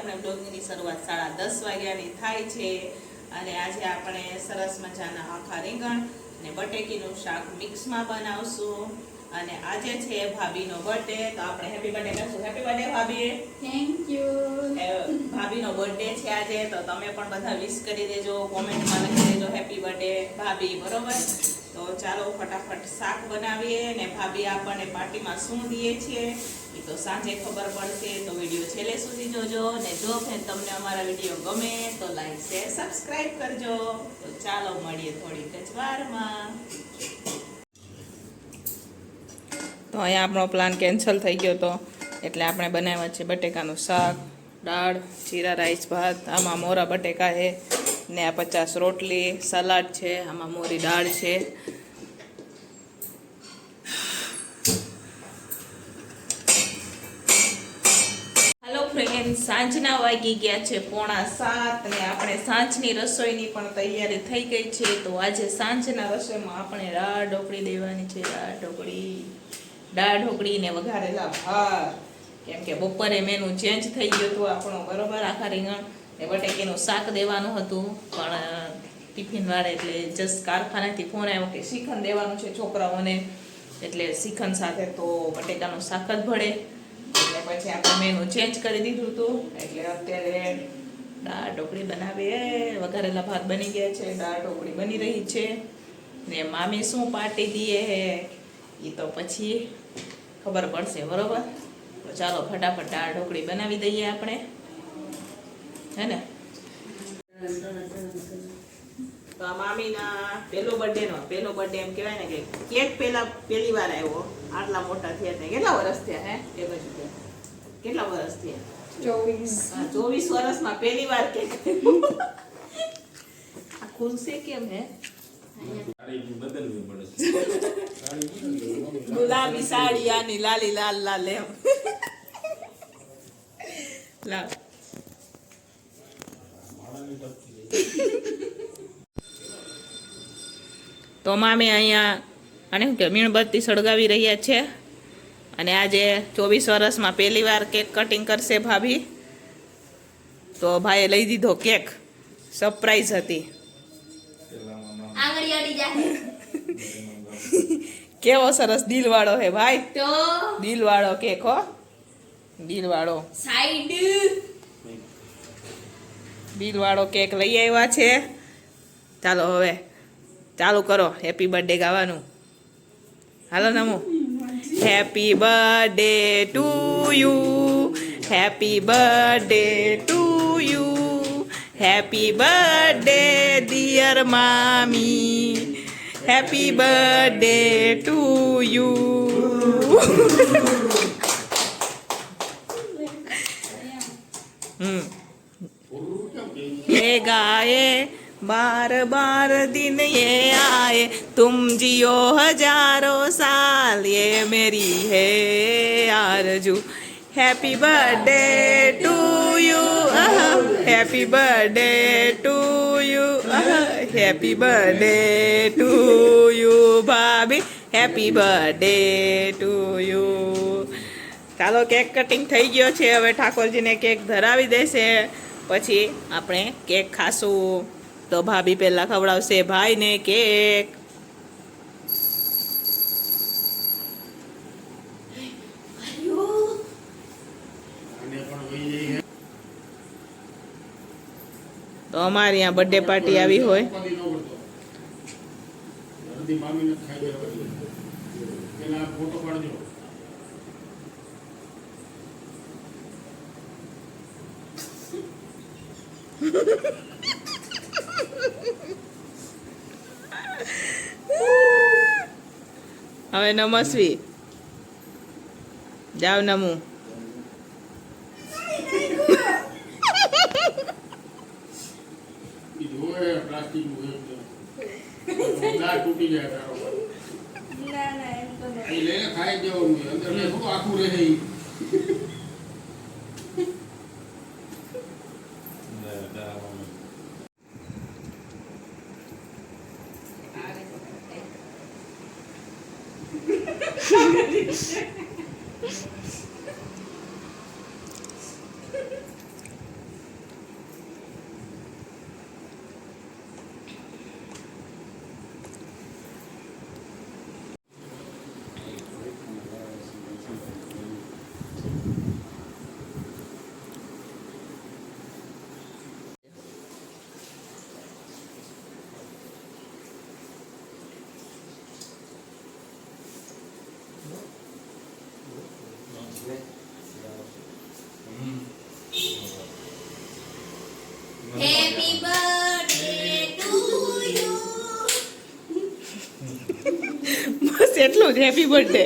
આપણે બ્લોગની શરૂઆત 10:30 વાગ્યાની થાય છે અને આજે આપણે સરસ મજાના આખા રીંગણ અને બટેકીનું શાક મિક્સમાં બનાવશું અને આજે છે ભાભીનો બર્થડે તો આપણે હેપી બર્થડે કરશું. હેપી બર્થડે ભાભી. Thank you. ભાભીનો બર્થડે છે આજે તો તમે પણ બધા વિશ કરી દેજો, કોમેન્ટમાં લખી દેજો હેપી બર્થડે ભાભી, બરોબર? તો ચાલો ફટાફટ શાક બનાવીએ ને ભાભી આપણને પાર્ટીમાં શું દે છે એ તો સાંજે ખબર પડશે. તો વિડીયો છેલ્લે સુધી જોજો ને જો તમને અમારા વિડીયો ગમે તો લાઈક શેર સબસ્ક્રાઇબ કરજો. તો ચાલો મળીએ થોડીક જ વારમાં. તો અહીંયા આપણો પ્લાન કેન્સલ થઈ ગયો હતો એટલે આપણે બનાવ્યા છે બટેકાનું શાક, દાળ, જીરા રાઈસ, ભાત. આમાં મોરા બટેકા છે ને આ 50 રોટલી, સલાડ છે, આમાં મોરી દાળ છે. હેલો ફ્રેન્ડ, સાંજના વાગી ગયા છે 6:45 ને આપણે સાંજની રસોઈની પણ તૈયારી થઈ ગઈ છે. તો આજે સાંજના રસોઈમાં આપણે દાળ ઢોકળી દેવાની છે. દાળ ઢોકળી ને વઘારેલા ભાત, કેમ કે બપોરે મેનુ ચેન્જ થઈ ગયું હતું આપણું, બરોબર? આખા રીંગણ ને બટેકીનું શાક દેવાનું હતું પણ ટિફિન વાળે એટલે જસ્ટ કારખાનેથી ફોન આવ્યો કે શ્રીખંડ દેવાનું છે છોકરાઓને, એટલે શ્રીખંડ સાથે તો બટેકાનું શાક જ ભળે એટલે પછી આપણે મેનુ ચેન્જ કરી દીધું હતું. એટલે અત્યારે દાળ ઢોકળી બનાવીએ. વઘારેલા ભાત બની ગયા છે, દાળ ઢોકળી બની રહી છે ને મામી શું પાર્ટી દે એ તો પછી ખબર પડશે, બરોબર? તો ચાલો ફટાફટ દાળ ઢોકળી બનાવી દઈએ આપણે, હે ને? તો આ મામીના પહેલો બર્થડે એમ કહેવાય ને કે કેક પહેલી વાર આવ્યો, આટલા મોટા થયા ને. કેટલા વર્ષ થયા? હે એ બાજુ કેટલા વર્ષ થયા? 24. 24 વર્ષમાં પહેલી વાર કેક. આ ખુલશે કેમ? હે ગુલાબી સાડી આની લાલી લાલ લાલ એમ. લાવ તો મામી અહીંયા આને શું કે મીણબત્તી સળગાવી રહ્યા છે અને આજે 24 વર્ષમાં પહેલી વાર કેક કટિંગ કરશે ભાભી. તો ભાઈએ લઈ દીધો કેક, સરપ્રાઈઝ હતી. કેવો સરસ દિલવાળો હે ભાઈ, તો દિલવાળો કેક હો, દિલવાળો સાઈડ દિલવાળો કેક લઈ આવ્યા છે. ચાલો હવે ચાલુ કરો હેપી બર્થડે ગાવાનું. હાલો નમો. Happy birthday to you, happy birthday to you, happy birthday dear મામી, હેપી બર્થડે ટુ યુ. ये गाए बार बार दिन ये आए, तुम जियो हजारों साल, ये मेरी है आरज़ू. Happy birthday to you, happy birthday to you, happy birthday to you भाभी, हैप्पी बर्थडे टू यू. ચાલો કેક કટિંગ થઈ ગયો છે. હવે ઠાકોરજીને કેક ધરાવી દેશે પછી આપણે કેક ખાશું. તો ભાભી પહેલા ખવડાવશે ભાઈને કેક. તો અમારી અહીંયા બર્થડે પાર્ટી આવી હોય હવે નમસ્વી જાવ નમું. તૂટી જાય ખાઈ જવાનું અંદર આખું રહે. લખ્યું હેપી બર્થડે